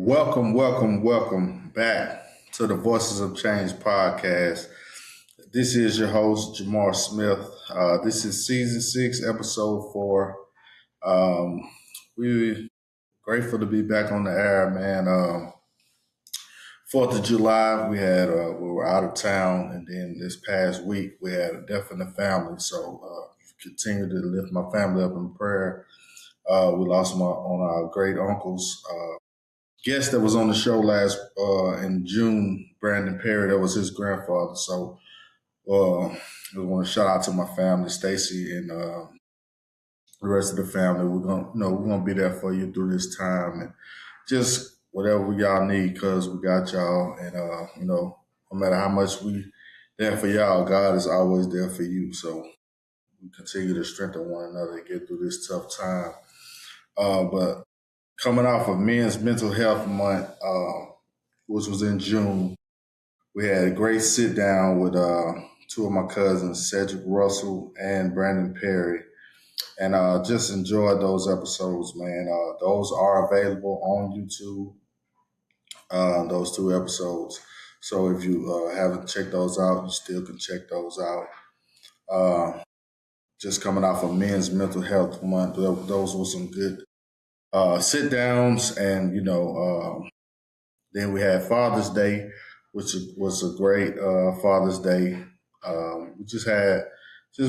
Welcome back to the Voices of Change podcast. This is your host, Jamar Smith. This is season 6, episode 4. We're grateful to be back on the air, man. 4th of July, we were out of town, and then this past week we had a death in the family. So continue to lift my family up in prayer. We lost one of our great uncles. Guest that was on the show last in June, Brandon Perry. That was his grandfather. So I want to shout out to my family, Stacy, and the rest of the family. We're gonna be there for you through this time, and just whatever y'all need, cause we got y'all. And no matter how much we there for y'all, God is always there for you. So we continue to strengthen one another and get through this tough time. But coming off of Men's Mental Health Month, which was in June, we had a great sit down with two of my cousins, Cedric Russell and Brandon Perry, and just enjoyed those episodes, man. Those are available on YouTube, those 2 episodes. So if you haven't checked those out, you still can check those out. Just coming off of Men's Mental Health Month, those were some good sit downs, and then we had Father's Day, which was a great Father's Day. We just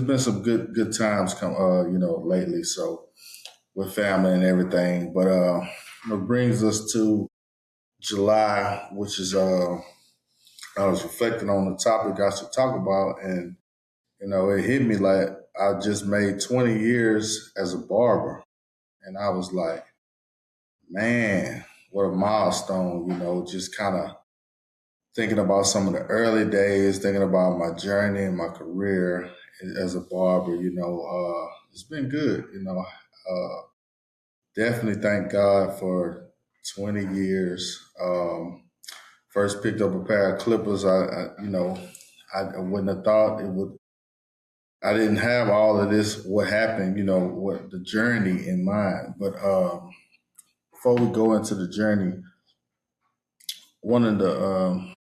been some good times lately. So with family and everything, but it brings us to July, which is I was reflecting on the topic I should talk about, and it hit me like I just made 20 years as a barber, and I was like, man, what a milestone, just kind of thinking about some of the early days, thinking about my journey and my career as a barber. It's been good. Definitely thank God for 20 years. First picked up a pair of clippers. I wouldn't have thought it would. I didn't have all of this, what happened, what the journey in mind. But before we go into the journey, one of the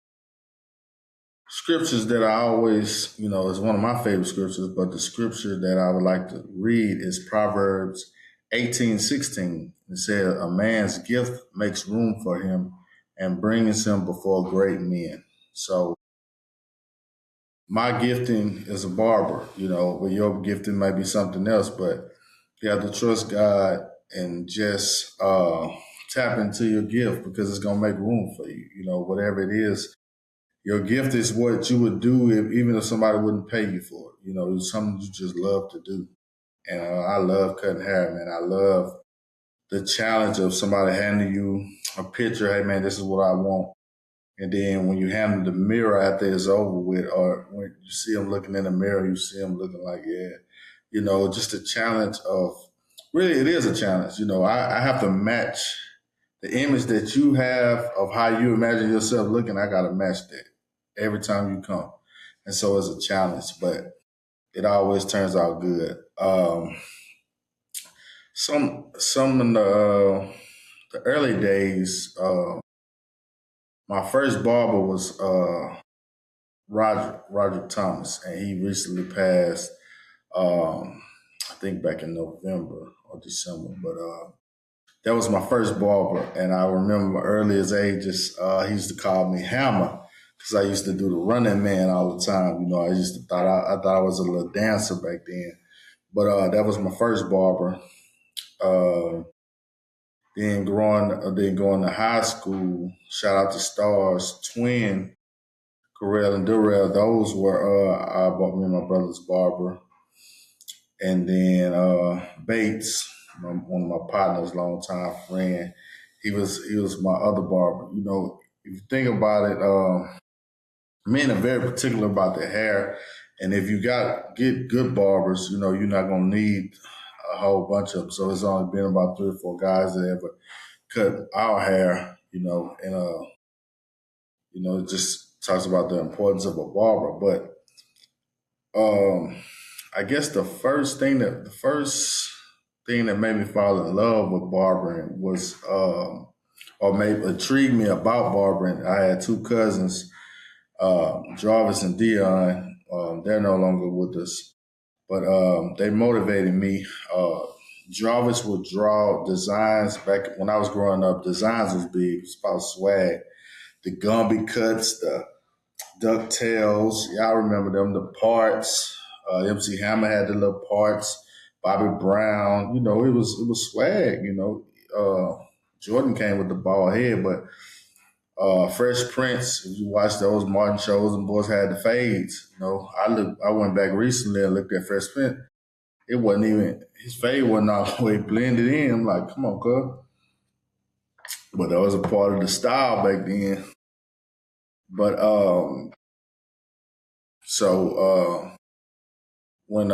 scriptures that I always, is one of my favorite scriptures, but the scripture that I would like to read is Proverbs 18:16. It says, a man's gift makes room for him and brings him before great men. So my gifting is a barber, but your gifting might be something else, but you have to trust God and just tap into your gift, because it's going to make room for you, whatever it is. Your gift is what you would do even if somebody wouldn't pay you for it. It's something you just love to do. And I love cutting hair, man. I love the challenge of somebody handing you a picture. Hey, man, this is what I want. And then when you hand them the mirror after it's over with, or when you see them looking in the mirror, you see them looking like, yeah, just a challenge of, really, it is a challenge. I have to match the image that you have of how you imagine yourself looking. I got to match that every time you come. And so it's a challenge, but it always turns out good. Some in the early days, my first barber was Roger Thomas, and he recently passed, I think back in November or December, but that was my first barber. And I remember my earliest ages, he used to call me Hammer, because I used to do the running man all the time. I used to I thought I was a little dancer back then. But that was my first barber. Then going to high school, shout out to Stars, Twin, Corell and Durrell. Those were I bought me and my brother's barber. And then Bates, one of my partners, longtime friend, he was my other barber. If you think about it, men are very particular about their hair, and if you get good barbers, you're not gonna need a whole bunch of them. So it's only been about 3 or 4 guys that ever cut our hair, and it just talks about the importance of a barber. But I guess the first thing that made me fall in love with barbering was or maybe intrigued me about barbering. I had two cousins, Jarvis and Dion. They're no longer with us, but they motivated me. Jarvis would draw designs back when I was growing up. Designs was big. It's about swag. The Gumby cuts, the DuckTales. Y'all remember them? The parts. MC Hammer had the little parts. Bobby Brown. It was swag. Jordan came with the bald head, but Fresh Prince. If you watch those Martin shows, and boys had the fades. I went back recently and looked at Fresh Prince. It wasn't even his fade wasn't all the way blended in. I'm like, come on, cuz. But that was a part of the style back then. But so when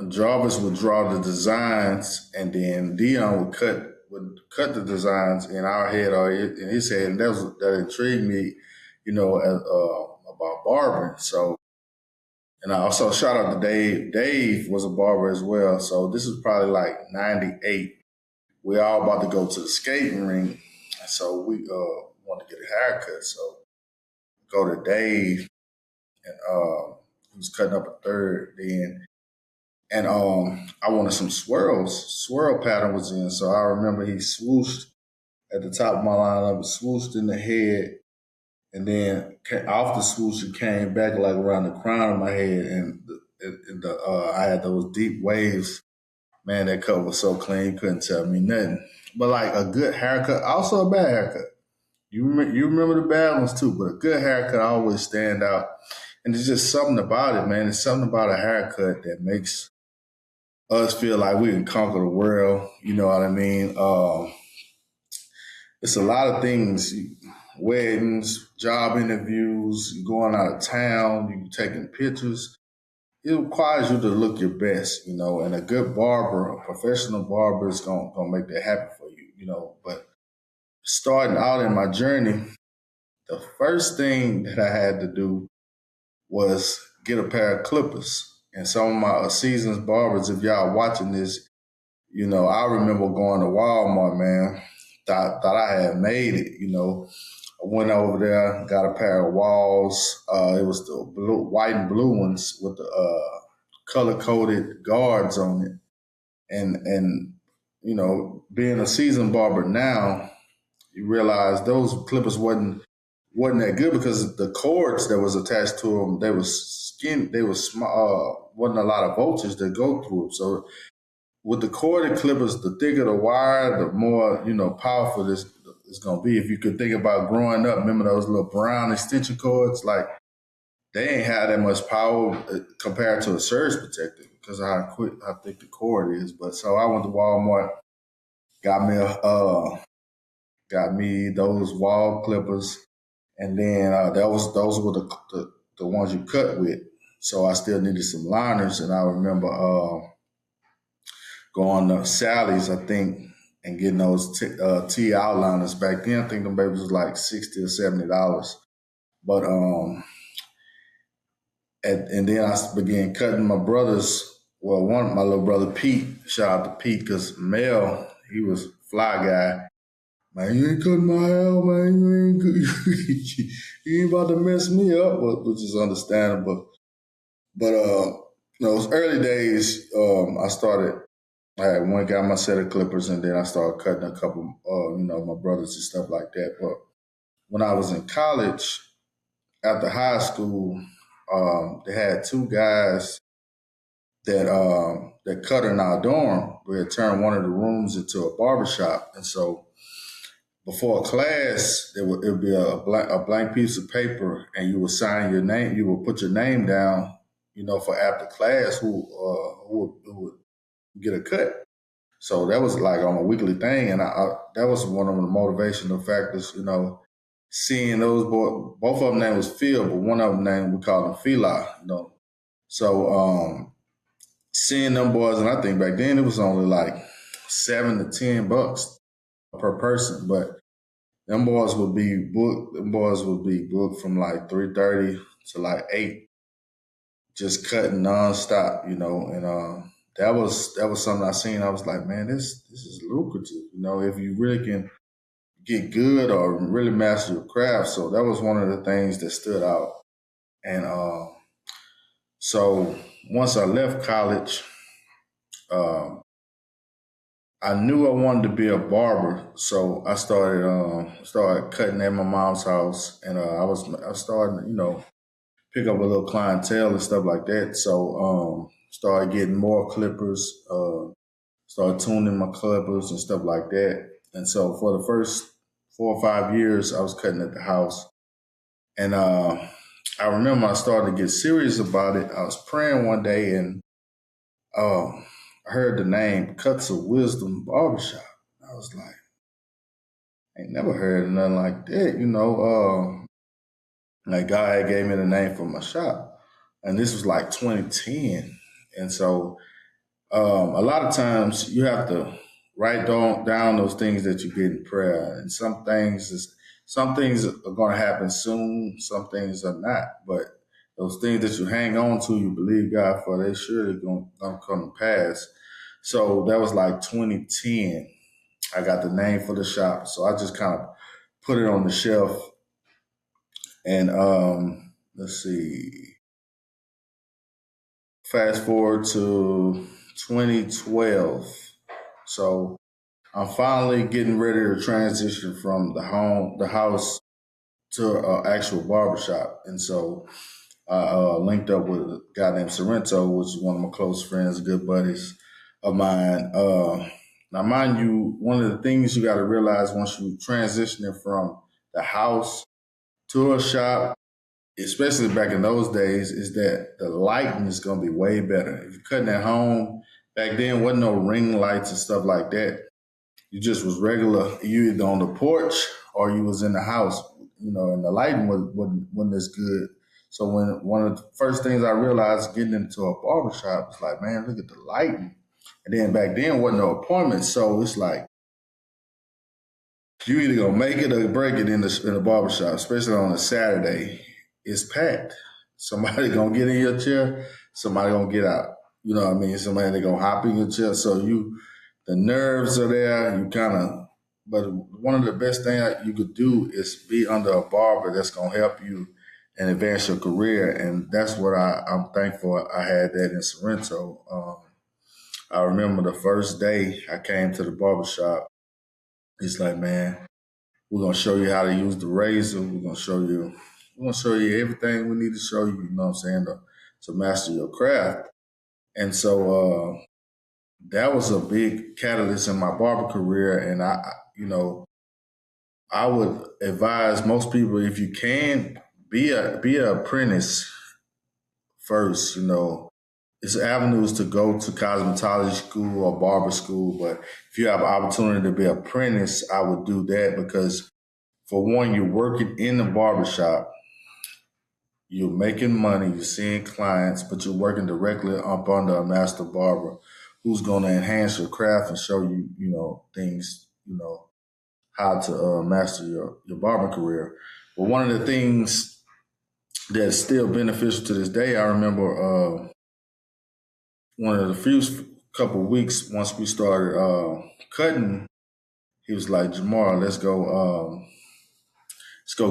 Jarvis would draw the designs, and then Dion would cut the designs in our head or in his head, and that intrigued me, about barbering. So, and I also shout out to Dave. Dave was a barber as well. So this is probably like '98. We all about to go to the skating rink, so we want to get a haircut. So go to Dave, and he was cutting up a third then. And I wanted some swirls. Swirl pattern was in, so I remember he swooshed at the top of my lineup, swooshed in the head, and then off the swoosh, it came back like around the crown of my head, and I had those deep waves. Man, that cut was so clean, you couldn't tell me nothing. But like a good haircut, also a bad haircut. You remember the bad ones too, but a good haircut always stand out. And there's just something about it, man. It's something about a haircut that makes us feel like we can conquer the world. You know what I mean? It's a lot of things: weddings, job interviews, you going out of town, you taking pictures. It requires you to look your best, and a good barber, a professional barber, is gonna make that happen for you. But starting out in my journey, the first thing that I had to do was get a pair of clippers. And some of my seasoned barbers, if y'all watching this, I remember going to Walmart, man. Thought I had made it. I went over there, got a pair of walls. It was the white and blue ones with the color coded guards on it. And being a seasoned barber now, you realize those clippers wasn't that good because the cords that was attached to them, they was skin, they was small. Wasn't a lot of voltage that go through them. So with the corded clippers, the thicker the wire, the more powerful this is gonna be. If you could think about growing up, remember those little brown extension cords? Like they ain't had that much power compared to a surge protector because of how thick the cord is. But so I went to Walmart, got me those wall clippers, and then those were the ones you cut with. So I still needed some liners, and I remember going to Sally's, I think, and getting those T outliners back then. I think them babies was like $60 or $70. But and then I began cutting my brothers. Well, one my little brother Pete. Shout out to Pete because Mel, he was a fly guy. Man, you ain't cutting my hair, man. You ain't about to mess me up, which is understandable. But those early days, I had one got my set of clippers, and then I started cutting a couple, my brothers and stuff like that. But when I was in college, after high school, they had two guys that cut in our dorm. We had turned one of the rooms into a barbershop, and so before class, it would be a blank piece of paper, and you would sign your name. You would put your name down, for after class who would get a cut. So that was like on a weekly thing, and that was one of the motivational factors. Seeing those both of them name was Phil, but one of them name we called him Fila. So seeing them boys, and I think back then it was only like $7 to $10 per person, but them boys would be booked. Them boys would be booked from like 3:30 to like 8, just cutting nonstop. And that was something I seen. I was like, man, this is lucrative. If you really can get good or really master your craft. So that was one of the things that stood out. And so once I left college, um, I knew I wanted to be a barber. So I started cutting at my mom's house, and I started pick up a little clientele and stuff like that. So started getting more clippers, started tuning my clippers and stuff like that. And so for the first 4 or 5 years, I was cutting at the house. And I remember I started to get serious about it. I was praying one day and I heard the name Cuts of Wisdom Barbershop. I was like, I ain't never heard of nothing like that. Like God had gave me the name for my shop. And this was like 2010. And so a lot of times you have to write down those things that you get in prayer. And some things are going to happen soon, some things are not. But those things that you hang on to, you believe God for, they surely going to come to pass. So that was like 2010. I got the name for the shop. So I just kind of put it on the shelf. And let's see, fast forward to 2012. So I'm finally getting ready to transition from the house to an actual barbershop. And so I linked up with a guy named Sorrento, which is one of my close friends, good buddies of mine. Now, mind you, one of the things you got to realize once you transitioning from the house to a shop, especially back in those days, is that the lighting is going to be way better. If you're cutting at home, back then wasn't no ring lights and stuff like that. You just was regular. You either on the porch or you was in the house, and the lighting wasn't as good. So when one of the first things I realized getting into a barbershop was like, man, look at the lighting. And then back then wasn't no appointments, so it's like you either gonna make it or break it in the barbershop, especially on a Saturday. It's packed. Somebody gonna get in your chair, somebody gonna get out. You know what I mean? Somebody they gonna hop in your chair. So the nerves are there. But one of the best things you could do is be under a barber that's gonna help you and advance your career. And that's what I'm thankful I had that in Sorrento. I remember the first day I came to the barbershop. He's like, man, we're gonna show you how to use the razor. We're gonna show you everything we need to show you. You know what I'm saying? To master your craft. And so that was a big catalyst in my barber career. And I would advise most people, if you can, be an apprentice first. It's avenues to go to cosmetology school or barber school, but if you have an opportunity to be an apprentice, I would do that because for one, you're working in the barbershop, you're making money, you're seeing clients, but you're working directly up under a master barber who's going to enhance your craft and show you, things, how to master your barber career. But one of the things that's still beneficial to this day, I remember one of the few couple weeks once we started cutting, he was like, Jamar, let's go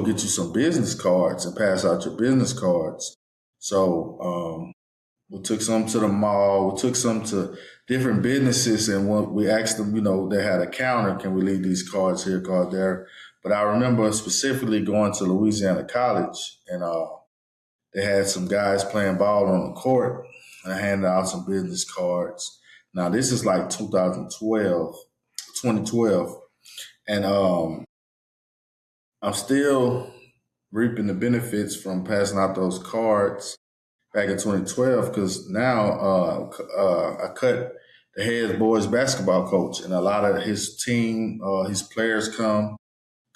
get you some business cards and pass out your business cards. So we took some to the mall. We took some to different businesses, and when we asked them, they had a counter. Can we leave these cards here, card there? But I remember specifically going to Louisiana College, and they had some guys playing ball on the court, and I handed out some business cards. Now this is like 2012, and I'm still reaping the benefits from passing out those cards back in 2012 because now I cut the head boys basketball coach, and a lot of his team, his players come,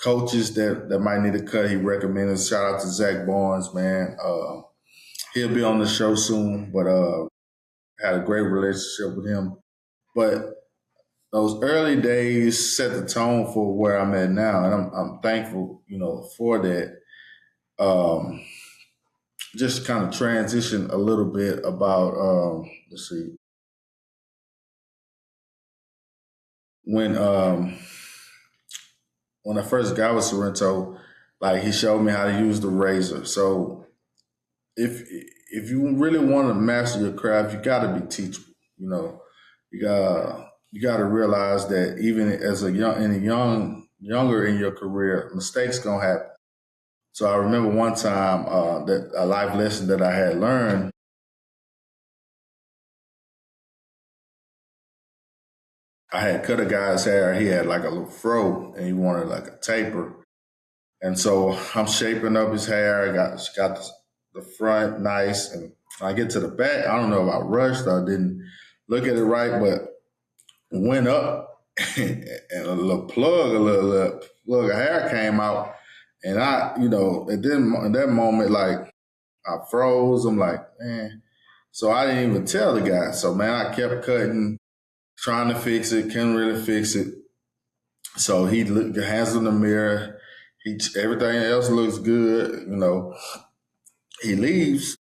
coaches that might need a cut. He recommended. Shout out to Zach Barnes, man. He'll be on the show soon, but had a great relationship with him. But those early days set the tone for where I'm at now, and I'm thankful, for that. Um, just kind of transition a little bit about let's see, when when I first got with Sorrento, like he showed me how to use the razor. So if you really want to master your craft, you got to be teachable. You know, you got to realize that even as a younger in your career, mistakes gonna happen. So I remember one time that a life lesson that I had learned. I had cut a guy's hair. He had like a little fro, and he wanted like a taper. And so I'm shaping up his hair. I got the front nice, and when I get to the back, I don't know if I rushed or didn't look at it right, but went up, and a little plug of hair came out, and it didn't. In that moment, like I froze. I'm like, man. So I didn't even tell the guy. So man, I kept cutting, trying to fix it, couldn't really fix it. So he looked, hands in the mirror. Everything else looks good. He leaves.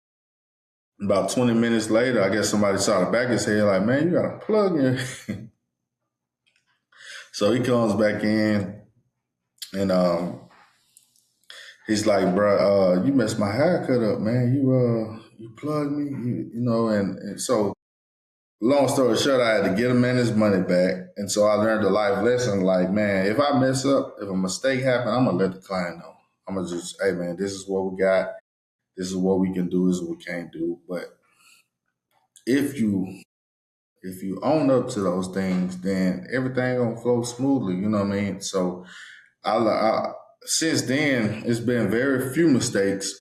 About 20 minutes later, I guess somebody saw the back of his head, like, man, you got a plug in. So he comes back in, and he's like, bro, you messed my haircut up, man. You plugged me, and so long story short, I had to get him in his money back. And so I learned a life lesson, like, man, if I mess up, if a mistake happens, I'm gonna let the client know. I'm gonna just, hey man, this is what we got, this is what we can do, this is what we can't do. But if you own up to those things, then everything gonna flow smoothly. You know what I mean? So I since then, it's been very few mistakes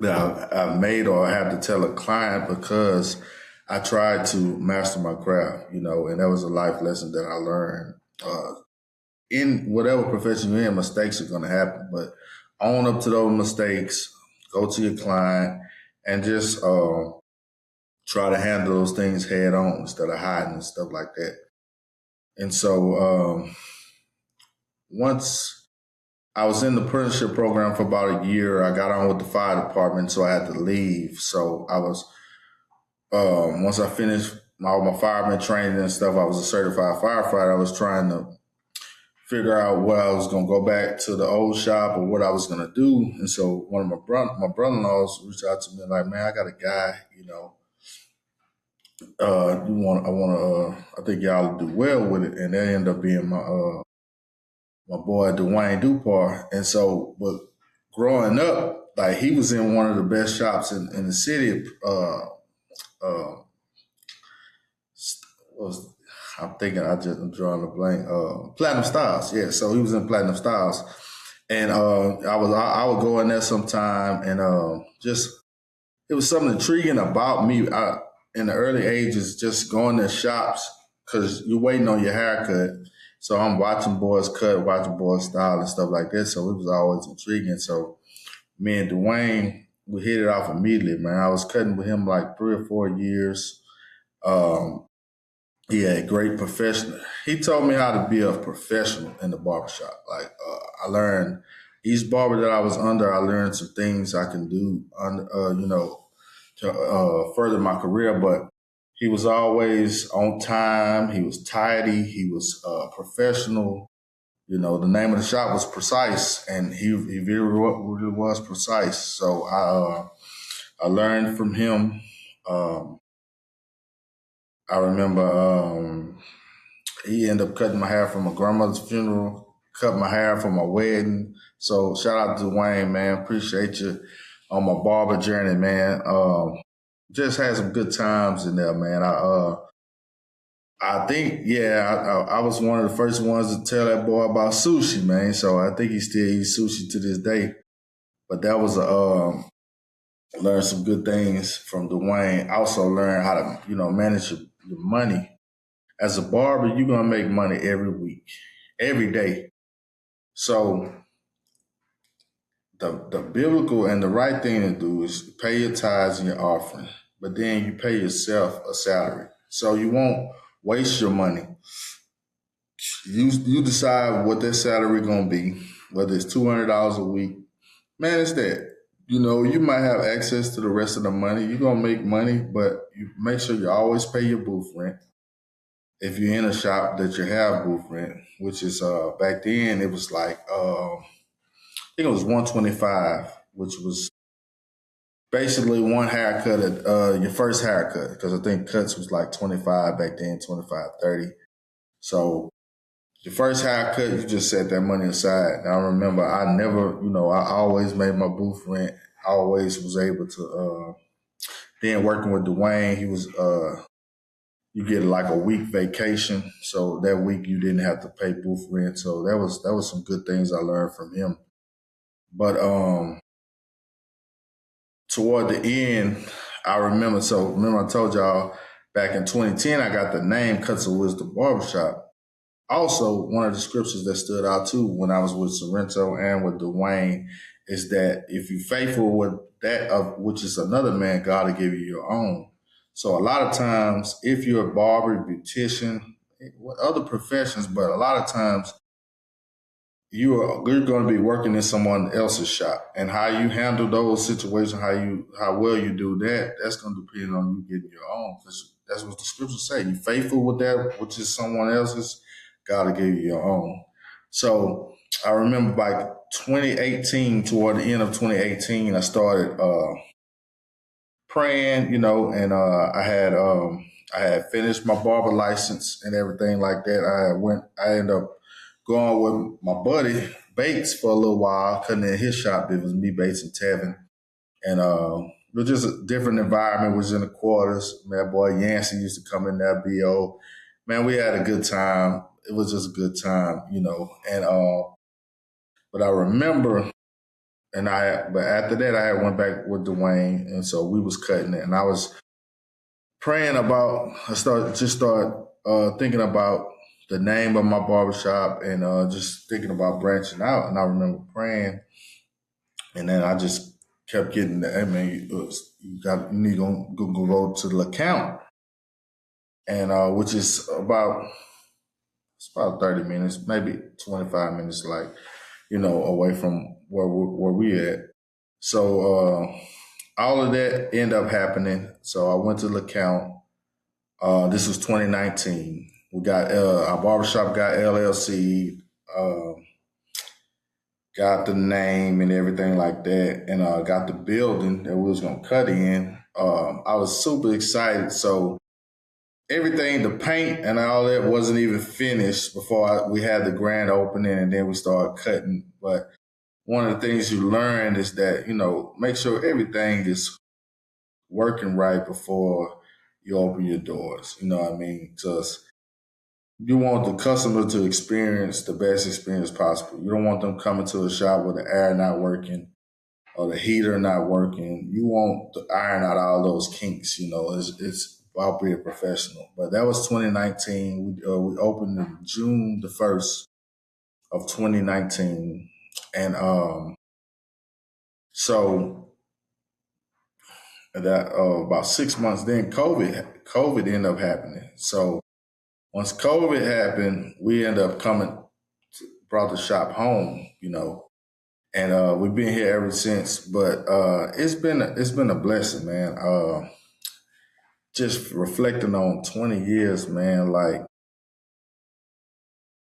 that I've made or I have to tell a client because I tried to master my craft, and that was a life lesson that I learned. In whatever profession you're in, mistakes are going to happen, but own up to those mistakes, go to your client, and just try to handle those things head on instead of hiding and stuff like that. And so once I was in the apprenticeship program for about a year, I got on with the fire department, so I had to leave. So I was once I finished all my fireman training and stuff, I was a certified firefighter. I was trying to figure out what I was going to go back to the old shop or what I was going to do. And so one of my brother-in-laws reached out to me like, man, I got a guy, I think y'all will do well with it. And that ended up being my boy, Dwayne Dupar. And so, but growing up, like he was in one of the best shops in the city, uh, was I'm thinking I'm drawing a blank. Platinum Styles, yeah. So he was in Platinum Styles, and I would go in there sometime, and just it was something intriguing about me. In the early ages, just going to shops because you're waiting on your haircut. So I'm watching boys cut, watching boys style and stuff like that. So it was always intriguing. So me and Dwayne, we hit it off immediately, man. I was cutting with him like 3 or 4 years. Um, He had great professional. He told me how to be a professional in the barbershop. Like I learned each barber that I was under, I learned some things I can do, to further my career. But he was always on time. He was tidy. He was professional. The name of the shop was Precise, and he really was precise. So I learned from him. Um, I remember he ended up cutting my hair for my grandmother's funeral, cut my hair for my wedding. So shout out to Dwayne, man. Appreciate you on my barber journey, man. Just had some good times in there, man. I think, yeah, I was one of the first ones to tell that boy about sushi, man. So I think he still eats sushi to this day. But that was learned some good things from Dwayne. Also learned how to, manage your money. As a barber, you're gonna make money every week, every day. So the biblical and the right thing to do is pay your tithes and your offering, but then you pay yourself a salary. So you won't waste your money. You decide what that salary gonna be, whether it's $200 a week. Manage that. You might have access to the rest of the money. You're gonna make money, but you make sure you always pay your booth rent. if you're in a shop that you have booth rent, which is back then it was like I think it was 125, which was basically one haircut at your first haircut, because I think cuts was like 25 back then, 25, 30. So your first haircut, you just set that money aside. And I remember I never, I always made my booth rent. I always was able to, then working with Dwayne, he was, you get like a week vacation. So that week you didn't have to pay booth rent. So that was some good things I learned from him. But toward the end, I remember, I told y'all back in 2010, I got the name Cuts of Wisdom Barbershop. Also, one of the scriptures that stood out too when I was with Sorrento and with Dwayne is that if you're faithful with that of which is another man, God will give you your own. So a lot of times, if you're a barber, beautician, other professions, but a lot of times you're going to be working in someone else's shop, and how you handle those situations, how well you do that, that's going to depend on you getting your own, because that's what the scriptures say. You faithful with that which is someone else's, God will give you your own. So I remember by 2018, toward the end of 2018, I started praying, and I had finished my barber license and everything like that. I ended up going with my buddy Bates for a little while, cutting in his shop. It was me, Bates, and Tevin. And it was just a different environment. It was in the quarters. My boy Yancey used to come in there, BO. Man, we had a good time. It was just a good time, And but I remember, but after that, I had went back with Dwayne, and so we was cutting it, and I was praying about. I started thinking about the name of my barbershop, and just thinking about branching out. And I remember praying, and then I just kept getting the, you need to go to the account, and which is it's about 30 minutes, maybe 25 minutes, like, away from where we at. So all of that ended up happening. So I went to the account. This was 2019. We got our barbershop got LLC, got the name and everything like that, and got the building that we was gonna cut in. I was super excited. So everything, the paint and all that wasn't even finished before we had the grand opening, and then we started cutting. But one of the things you learn is that, make sure everything is working right before you open your doors. You know what I mean? Because you want the customer to experience the best experience possible. You don't want them coming to a shop with the air not working or the heater not working. You want to iron out all those kinks. It's about being professional. But that was 2019. We opened in June the 1st of 2019, and so that about 6 months, then COVID ended up happening. So once COVID happened, we ended up brought the shop home, and we've been here ever since. But it's been a blessing, man. Just reflecting on 20 years, man, like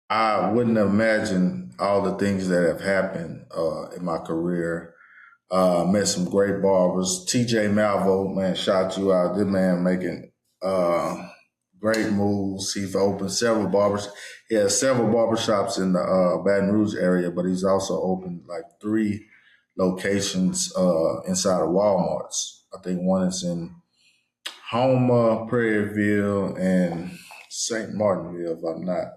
I wouldn't imagine all the things that have happened in my career. Met some great barbers. TJ Malvo, man, shout you out. This man making great moves. He's opened several barbers. He has several barbershops in the Baton Rouge area, but he's also opened like 3 locations inside of Walmarts. I think one is in Houma, Prairieville, and St. Martinville, if I'm not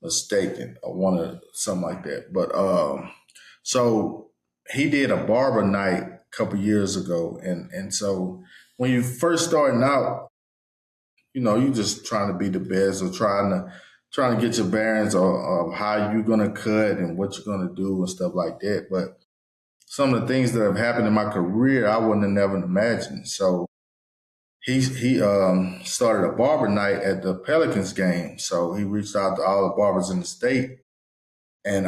mistaken, or something like that. But so he did a barber night a couple years ago, and so when you first starting out, you just trying to be the best, or trying to get your bearings of how you're gonna cut and what you're gonna do and stuff like that. But some of the things that have happened in my career, I wouldn't have never imagined. So he started a barber night at the Pelicans game. So he reached out to all the barbers in the state, and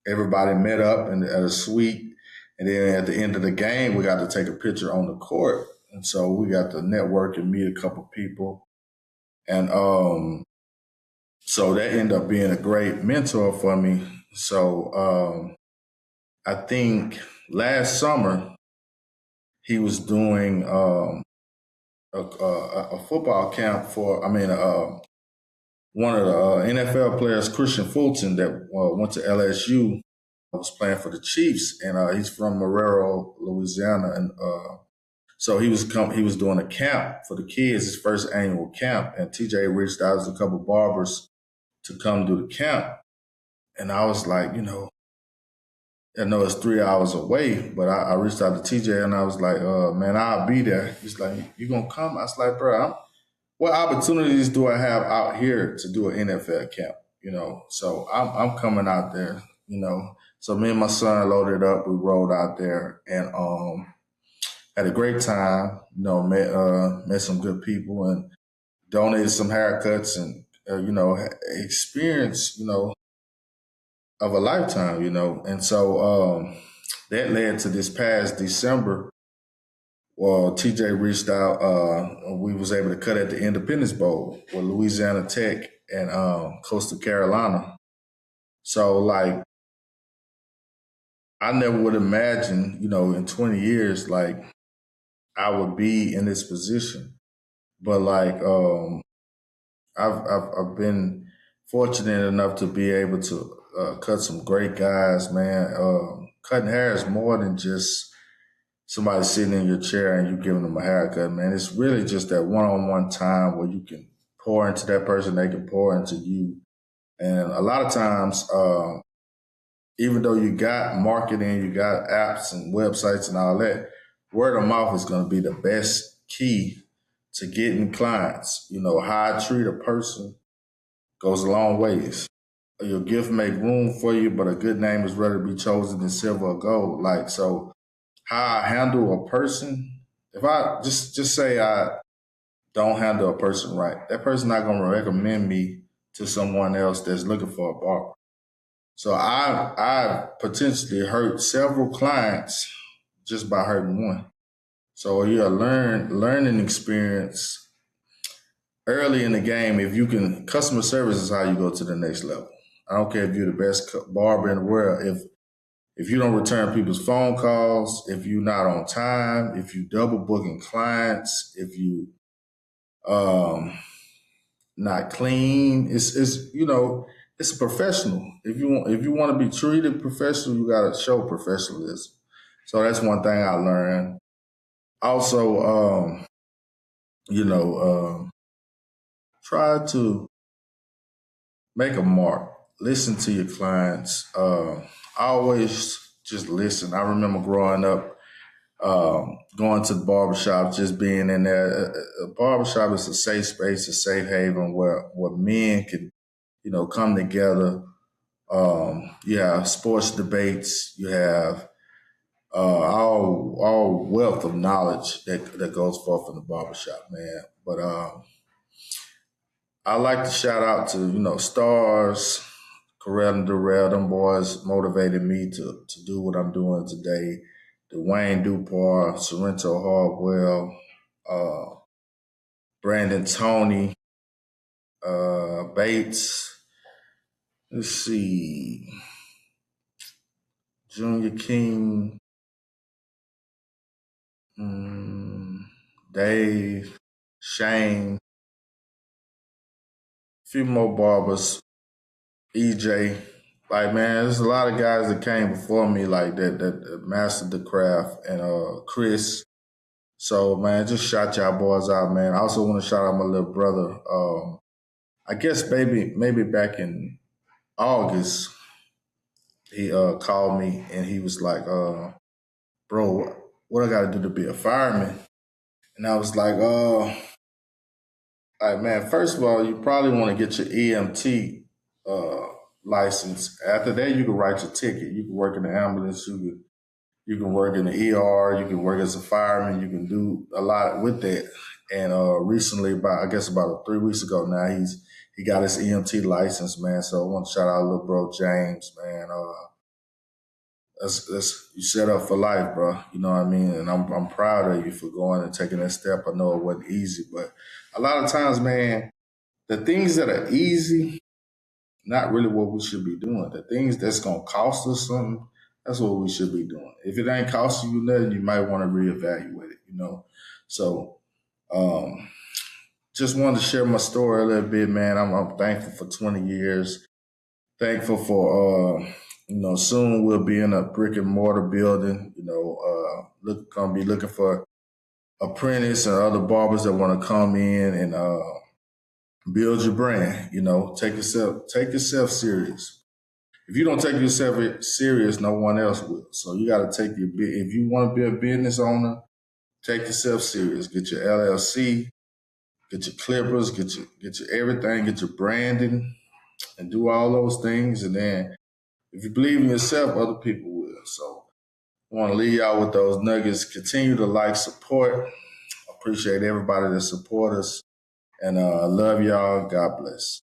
everybody met up at a suite. And then at the end of the game, we got to take a picture on the court. And so we got to network and meet a couple people. And so that ended up being a great mentor for me. So I think last summer he was doing a football camp for, one of the NFL players, Christian Fulton, that went to LSU, was playing for the Chiefs, and he's from Marrero, Louisiana, and so he was doing a camp for the kids, his first annual camp, and TJ reached out to a couple barbers to come do the camp, and I was like, I know it's 3 hours away, but I reached out to TJ and I was like, man, I'll be there. He's like, you gonna come? I was like, bro, what opportunities do I have out here to do an NFL camp? So I'm coming out there. So me and my son loaded up. We rode out there and had a great time. Met some good people and donated some haircuts and experience of a lifetime. And so that led to this past December. Well, TJ reached out. We was able to cut at the Independence Bowl with Louisiana Tech and Coastal Carolina. So, like, I never would imagine, in 20 years, like, I would be in this position. But like, I've been fortunate enough to be able to cut some great guys, man. Cutting hair is more than just somebody sitting in your chair and you giving them a haircut, man. It's really just that one-on-one time where you can pour into that person, they can pour into you. And a lot of times, even though you got marketing, you got apps and websites and all that, word of mouth is going to be the best key to getting clients. How I treat a person goes a long ways. Your gift make room for you, but a good name is rather be chosen than silver or gold. Like, so how I handle a person, if I just say I don't handle a person right, that person not going to recommend me to someone else that's looking for a barber. So I potentially hurt several clients just by hurting one. So you're a learning experience early in the game. If you can, customer service is how you go to the next level. I don't care if you're the best barber in the world. If you don't return people's phone calls, if you're not on time, if you double booking clients, if you not clean, it's a professional. If you want to be treated professional, you got to show professionalism. So that's one thing I learned. Also, you know, try to make a mark. Listen to your clients. Always just listen. I remember growing up, going to the barbershop, just being in there. A barbershop is a safe space, a safe haven where men can, come together. You have sports debates. You have all wealth of knowledge that goes forth in the barbershop, man. But I like to shout out to, stars, Corell and Durrell. Them boys motivated me to do what I'm doing today. Dwayne Dupar, Sorrento Hardwell, Brandon Tony, Bates. Let's see, Junior King, Dave, Shane, a few more barbers, EJ. Like, man, there's a lot of guys that came before me like that mastered the craft, and Chris. So, man, just shout y'all boys out, man. I also want to shout out my little brother. I guess maybe back in August, he called me and he was like, bro, what I got to do to be a fireman? And I was like, man, first of all, you probably want to get your EMT license. After that, you can write your ticket. You can work in the ambulance. You can work in the ER. You can work as a fireman. You can do a lot with that. And recently, about 3 weeks ago now, he got his EMT license, man. So I want to shout out little bro James, man. That's you set up for life, bro. You know what I mean? And I'm proud of you for going and taking that step. I know it wasn't easy, but a lot of times, man, the things that are easy, not really what we should be doing. The things that's gonna cost us something, that's what we should be doing. If it ain't costing you nothing, you might want to reevaluate it. So um, just wanted to share my story a little bit, man. I'm thankful for 20 years. Thankful for soon we'll be in a brick and mortar building. Gonna be looking for apprentice and other barbers that want to come in and build your brand. Take yourself serious. If you don't take yourself serious, no one else will. So you got to take if you want to be a business owner, take yourself serious. Get your LLC, get your clippers, get your everything, get your branding, and do all those things. And then if you believe in yourself, other people will. So I want to leave y'all with those nuggets. Continue to support. Appreciate everybody that support us. And love y'all. God bless.